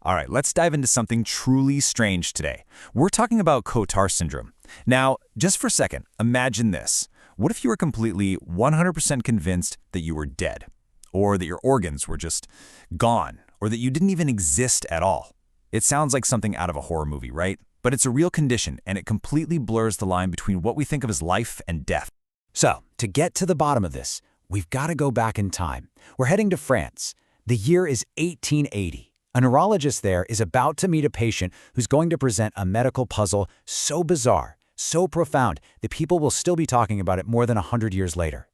All right, let's dive into something truly strange today. We're talking about Cotard syndrome. Now, just for a second, imagine this. What if you were completely 100% convinced that you were dead? Or that your organs were just gone? Or that you didn't even exist at all? It sounds like something out of a horror movie, right? But it's a real condition, and it completely blurs the line between what we think of as life and death. So, to get to the bottom of this, we've got to go back in time. We're heading to France. The year is 1880. A neurologist there is about to meet a patient who's going to present a medical puzzle so bizarre, so profound, that people will still be talking about it more than 100 years later.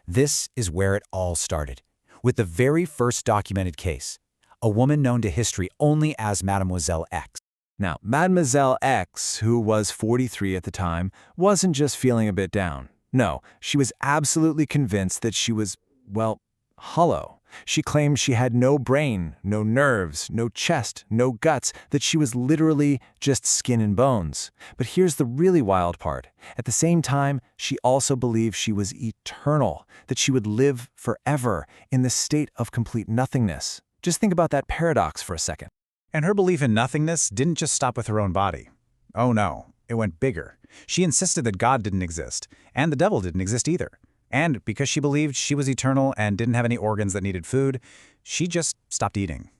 This is where it all started, with the very first documented case, a woman known to history only as Mademoiselle X. Now, Mademoiselle X, who was 43 at the time, wasn't just feeling a bit down. No, she was absolutely convinced that she was, well, hollow. She claimed she had no brain, no nerves, no chest, no guts, that she was literally just skin and bones. But here's the really wild part. At the same time, she also believed she was eternal, that she would live forever in the state of complete nothingness. Just think about that paradox for a second. And her belief in nothingness didn't just stop with her own body. Oh no, it went bigger. She insisted that God didn't exist, and the devil didn't exist either. And because she believed she was eternal and didn't have any organs that needed food, she just stopped eating.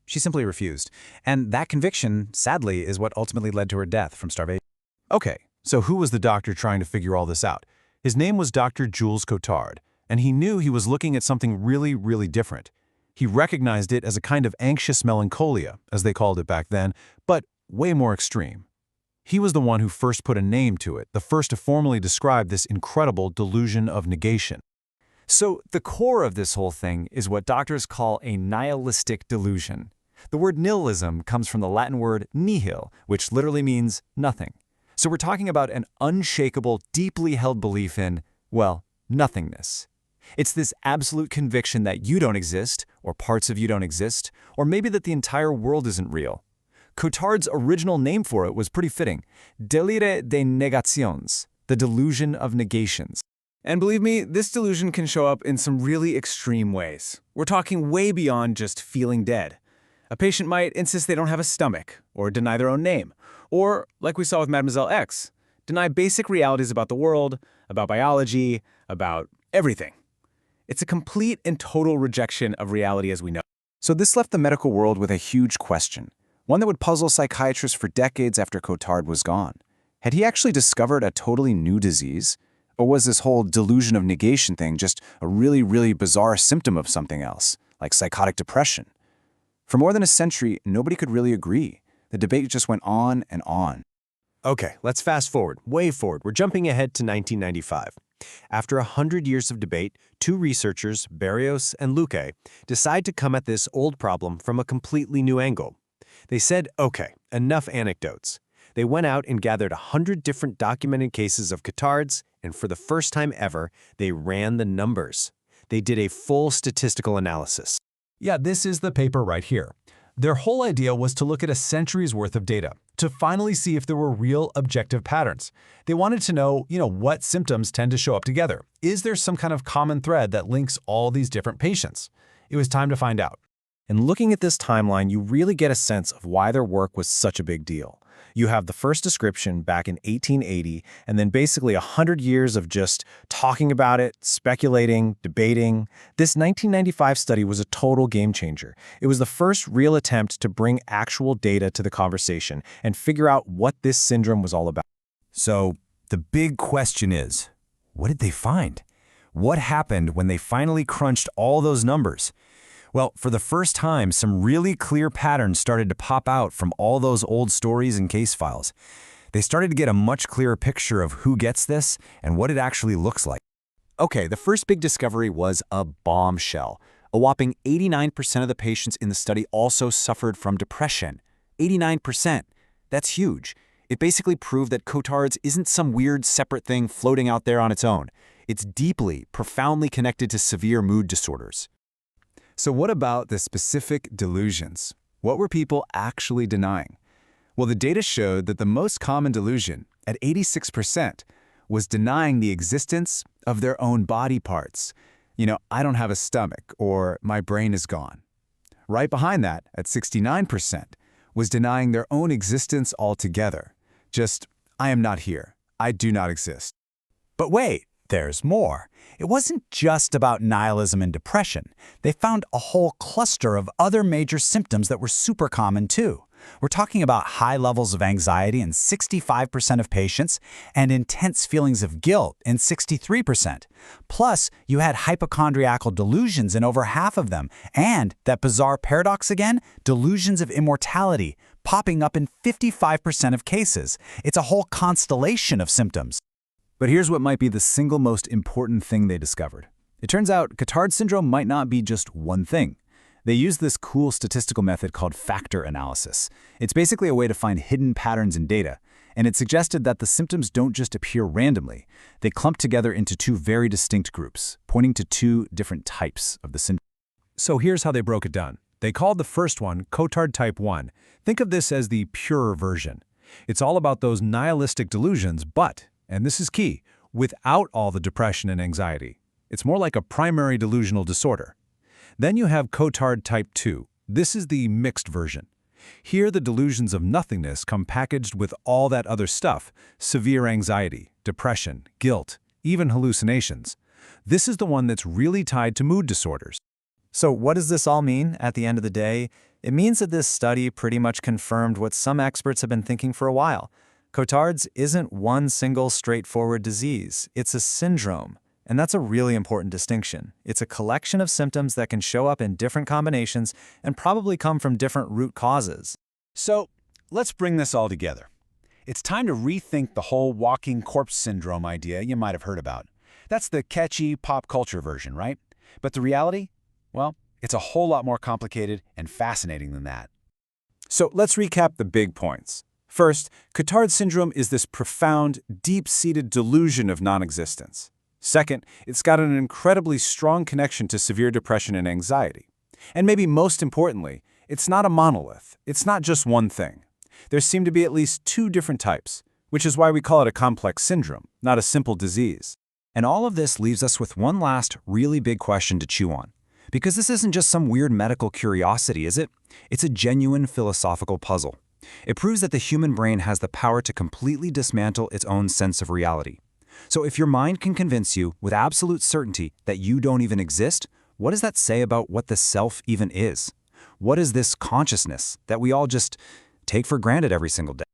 She simply refused. And that conviction, sadly, is what ultimately led to her death from starvation. Okay, so who was the doctor trying to figure all this out? His name was Dr. Jules Cotard, and he knew he was looking at something really, really different. He recognized it as a kind of anxious melancholia, as they called it back then, but way more extreme. He was the one who first put a name to it, the first to formally describe this incredible delusion of negation. So the core of this whole thing is what doctors call a nihilistic delusion. The word nihilism comes from the Latin word nihil, which literally means nothing. So we're talking about an unshakable, deeply held belief in, well, nothingness. It's this absolute conviction that you don't exist, or parts of you don't exist, or maybe that the entire world isn't real. Cotard's original name for it was pretty fitting, délire de négations, the delusion of negations. And believe me, this delusion can show up in some really extreme ways. We're talking way beyond just feeling dead. A patient might insist they don't have a stomach, or deny their own name, or, like we saw with Mademoiselle X, deny basic realities about the world, about biology, about everything. It's a complete and total rejection of reality as we know. So this left the medical world with a huge question, one that would puzzle psychiatrists for decades after Cotard was gone. Had he actually discovered a totally new disease? Or was this whole delusion of negation thing just a really, really bizarre symptom of something else, like psychotic depression? For more than a century, nobody could really agree. The debate just went on and on. Okay, let's fast forward, way forward. We're jumping ahead to 1995. After 100 years of debate, two researchers, Barrios and Luque, decide to come at this old problem from a completely new angle. They said, okay, enough anecdotes. They went out and gathered 100 different documented cases of Cotard's, and for the first time ever, they ran the numbers. They did a full statistical analysis. Yeah, this is the paper right here. Their whole idea was to look at a century's worth of data, to finally see if there were real objective patterns. They wanted to know, what symptoms tend to show up together. Is there some kind of common thread that links all these different patients? It was time to find out. And looking at this timeline, you really get a sense of why their work was such a big deal. You have the first description back in 1880, and then basically 100 years of just talking about it, speculating, debating. This 1995 study was a total game changer. It was the first real attempt to bring actual data to the conversation and figure out what this syndrome was all about. So the big question is, what did they find? What happened when they finally crunched all those numbers? Well, for the first time, some really clear patterns started to pop out from all those old stories and case files. They started to get a much clearer picture of who gets this and what it actually looks like. Okay, the first big discovery was a bombshell. A whopping 89% of the patients in the study also suffered from depression. 89%. That's huge. It basically proved that Cotard's isn't some weird separate thing floating out there on its own. It's deeply, profoundly connected to severe mood disorders. So what about the specific delusions? What were people actually denying? Well, the data showed that the most common delusion, at 86%, was denying the existence of their own body parts. I don't have a stomach, or my brain is gone. right behind that, at 69%, was denying their own existence altogether. Just, I am not here. I do not exist. But wait, there's more. It wasn't just about nihilism and depression. They found a whole cluster of other major symptoms that were super common too. We're talking about high levels of anxiety in 65% of patients and intense feelings of guilt in 63%. Plus, you had hypochondriacal delusions in over half of them, and that bizarre paradox again, delusions of immortality, popping up in 55% of cases. It's a whole constellation of symptoms. But here's what might be the single most important thing they discovered. It turns out Cotard syndrome might not be just one thing. They used this cool statistical method called factor analysis. It's basically a way to find hidden patterns in data, and it suggested that the symptoms don't just appear randomly. They clump together into two very distinct groups, pointing to two different types of the syndrome. So here's how they broke it down. They called the first one Cotard type 1. Think of this as the purer version. It's all about those nihilistic delusions, but, and this is key, without all the depression and anxiety. It's more like a primary delusional disorder. Then you have Cotard type 2. This is the mixed version. Here the delusions of nothingness come packaged with all that other stuff, severe anxiety, depression, guilt, even hallucinations. This is the one that's really tied to mood disorders. So what does this all mean at the end of the day? It means that this study pretty much confirmed what some experts have been thinking for a while. Cotard's isn't one single straightforward disease. It's a syndrome. And that's a really important distinction. It's a collection of symptoms that can show up in different combinations and probably come from different root causes. So, let's bring this all together. It's time to rethink the whole walking corpse syndrome idea you might have heard about. That's the catchy pop culture version, right? But the reality? Well, it's a whole lot more complicated and fascinating than that. So let's recap the big points. First, Cotard syndrome is this profound, deep-seated delusion of non-existence. Second, it's got an incredibly strong connection to severe depression and anxiety. And maybe most importantly, it's not a monolith. It's not just one thing. There seem to be at least two different types, which is why we call it a complex syndrome, not a simple disease. And all of this leaves us with one last really big question to chew on. Because this isn't just some weird medical curiosity, is it? It's a genuine philosophical puzzle. It proves that the human brain has the power to completely dismantle its own sense of reality. So if your mind can convince you with absolute certainty that you don't even exist, what does that say about what the self even is? What is this consciousness that we all just take for granted every single day?